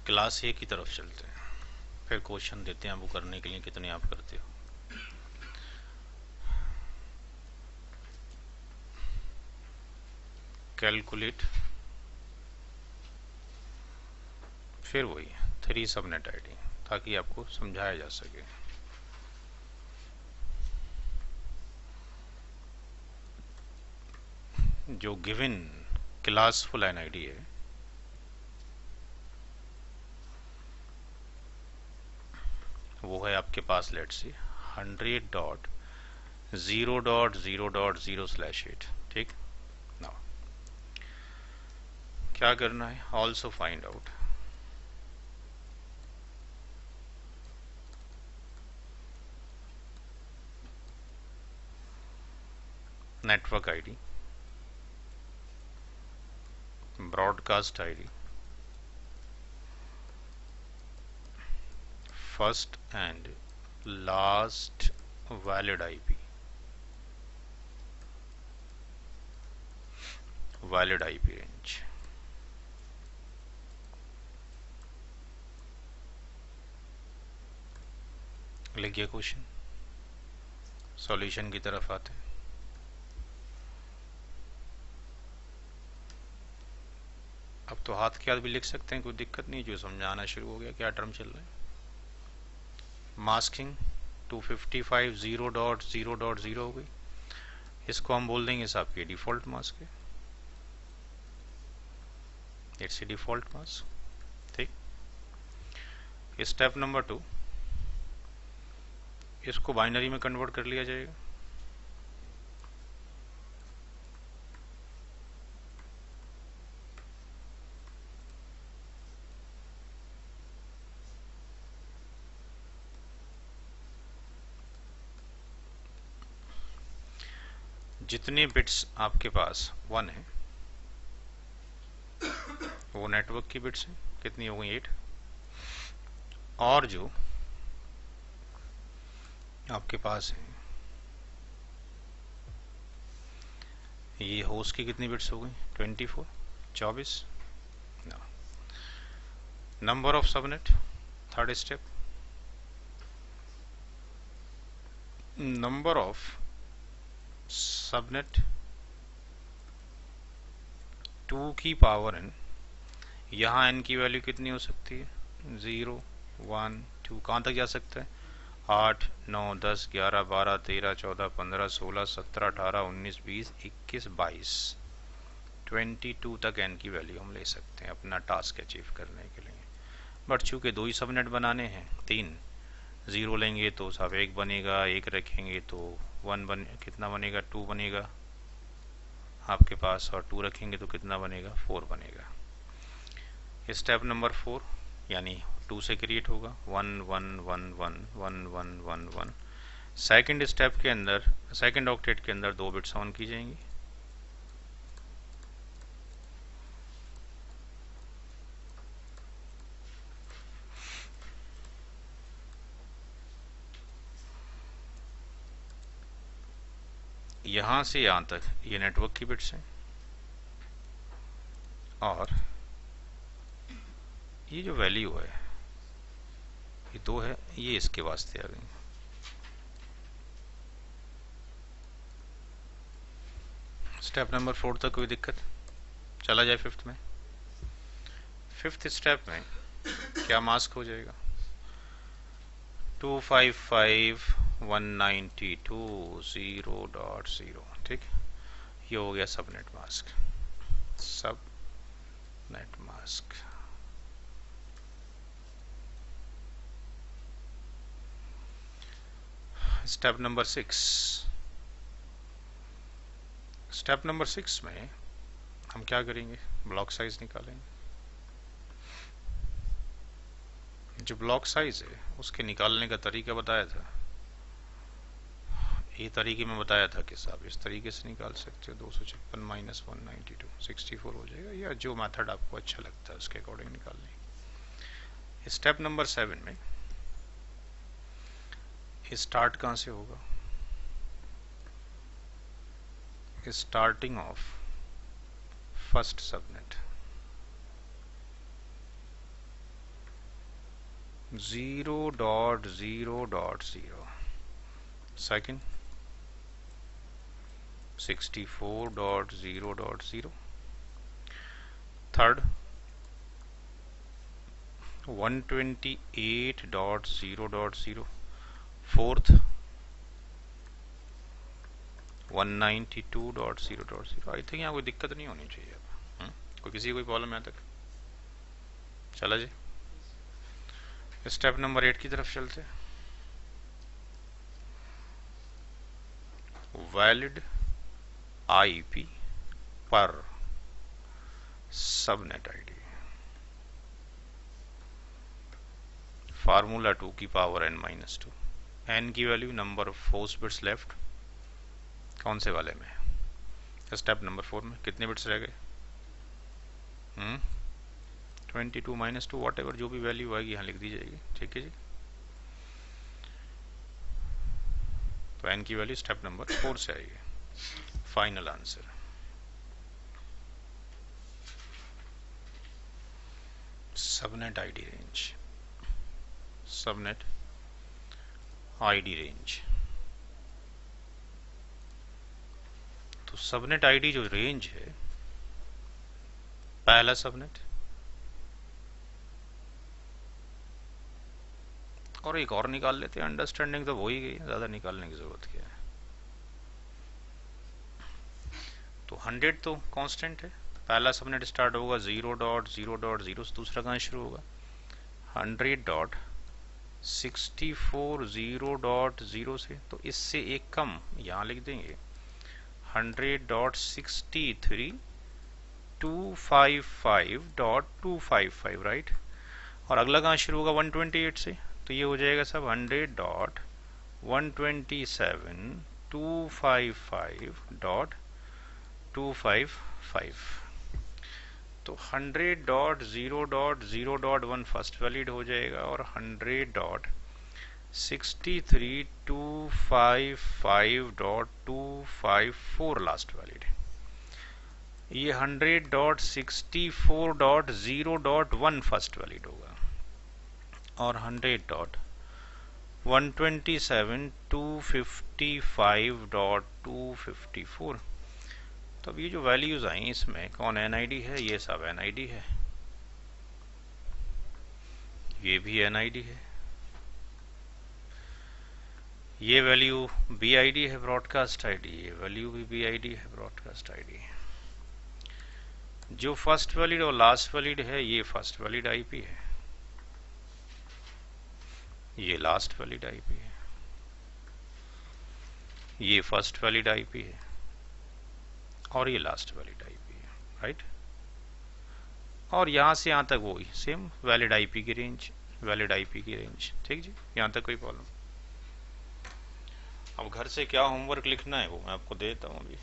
Class ए की तरफ चलते हैं, फिर क्वेश्चन देते हैं वो करने के लिए कितने आप करते हो। कैलकुलेट, फिर वही 3 सबनेट आईडी, ताकि आपको समझाया जा सके। जो गिवन क्लास फुल एनआईडी है वो है आपके पास, लेट सी 100.0.0.0/8। ठीक, नाउ क्या करना है, also find out network ID, broadcast ID, first and last valid IP, valid IP range. लिखिए क्वेश्चन, सॉल्यूशन की तरफ आते हैं। अब तो हाथ के हाथ भी लिख सकते हैं, कोई दिक्कत नहीं। जो समझाना शुरू हो गया, क्या टर्म चल रहा है। मास्किंग 255 0.0.0 हो गई, इसको हम बोल देंगे साहब की डिफॉल्ट मास्क है, इट्स ए डिफॉल्ट मास्क। ठीक, स्टेप नंबर 2, इसको बाइनरी में कन्वर्ट कर लिया जाएगा। जितने बिट्स आपके पास 1 है वो नेटवर्क की बिट्स हैं, कितनी हो गई 8। और जो आपके पास है ये होस्ट की कितनी बिट्स हो गई 24, 24। Number of subnet, third step, number of subnet 2 की पावर n। यहाँ n की वैल्यू कितनी हो सकती है, 0, 1, 2, कहाँ तक जा सकता है, 8, 9, 10, 11, 12, 13, 14, 15, 16, 17, 18, 19, 20, 21, 22, 22 तक n की वैल्यू हम ले सकते हैं अपना टास्क अचीव करने के लिए। बट चूंकि 2 ही सबनेट बनाने हैं, 3 0 लेंगे तो साहब 1 बनेगा, 1 रखेंगे तो 1 कितना बनेगा, 2 बनेगा आपके पास, और 2 रखेंगे तो कितना बनेगा, 4 बनेगा। स्टेप नंबर 4 यानी 2 से क्रिएट होगा 1 1 1 1 1 1 1 1। सेकेंड स्टेप के अंदर, सेकेंड ऑक्टेट के अंदर 2 बिट्स ऑन की जाएंगी। यहां से यहां तक ये नेटवर्क की बिट्स हैं, और ये जो वैल्यू है ये 2 है, ये इसके वास्ते आ गई। स्टेप नंबर 4 तक कोई दिक्कत, चला जाए फिफ्थ में। फिफ्थ स्टेप में क्या मास्क हो जाएगा, 255.192.0.0। ठीक, ये हो गया सबनेट मास्क, सब net mask. Step number 6, step number 6 में हम क्या करेंगे, ब्लॉक साइज निकालेंगे। जो ब्लॉक साइज है उसके निकालने का तरीका बताया था, ये तरीके में बताया था कि साहब इस तरीके से निकाल सकते हो, 256 माइनस 192 64 हो जाएगा, या जो मेथड आपको अच्छा लगता है उसके अकॉर्डिंग निकाल लें। स्टेप नंबर 7 में स्टार्ट कहाँ से होगा, starting of first subnet, 0.0.0 second 64.0.0 third 128.0.0 fourth 192.0.0 I think यहाँ कोई दिक्कत नहीं होनी चाहिए अब। कोई किसी कोई प्रॉब्लम यहाँ तक? चला जी स्टेप नंबर 8 की तरफ चलते हैं। वैलिड आईपी पर सबनेट आईडी फार्मूला 2 की पावर n-2 n की value number of host bits left कौन से वाले में? स्टेप नंबर 4 में कितने बिट्स रह गए? 22 - 2 वॉट एवर जो भी वैल्यू आएगी यहाँ लिख दी जाएगी। ठीक है जी। तो n की वैल्यू स्टेप नंबर 4 से आएगी। Final answer subnet ID range, subnet ID range. तो सबनेट आईडी जो रेंज है, पहला सबनेट और एक और निकाल लेते हैं, अंडरस्टैंडिंग तो हो ही गई, ज्यादा निकालने की जरूरत क्या है। तो 100 तो कांस्टेंट है, पहला सबनेट स्टार्ट होगा 0.0.0 से, दूसरा कहाँ शुरू होगा 100.64.0.0 से। तो इससे एक कम यहाँ लिख देंगे 100.63.255.255 राइट। और अगला कहाँ शुरू होगा 128 से, तो ये हो जाएगा सब 100.127.255.255। तो 100.0.0.1 फर्स्ट वैलिड हो जाएगा और 100.63.255.254 लास्ट वैलिड है। ये 100.64.0.1 फर्स्ट वैलिड होगा और 100.127.255.254। तो अब ये जो वैल्यूज आई इसमें कौन एनआईडी है? ये सब एनआईडी है, ये भी एनआईडी है, ये वैल्यू बीआईडी है ब्रॉडकास्ट आईडी, ये वैल्यू भी बीआईडी है ब्रॉडकास्ट आईडी। जो फर्स्ट वैलिड और लास्ट वैलिड है ये फर्स्ट वैलिड आईपी है, ये लास्ट वैलिड आईपी है, ये फर्स्ट वैलिड आईपी है और ये लास्ट वैलिड आईपी है राइट। और यहां से यहां तक वही सेम वैलिड आईपी की रेंज, वैलिड आईपी की रेंज। ठीक जी, यहां तक कोई प्रॉब्लम? अब घर से क्या होमवर्क लिखना है वो मैं आपको देता हूं अभी।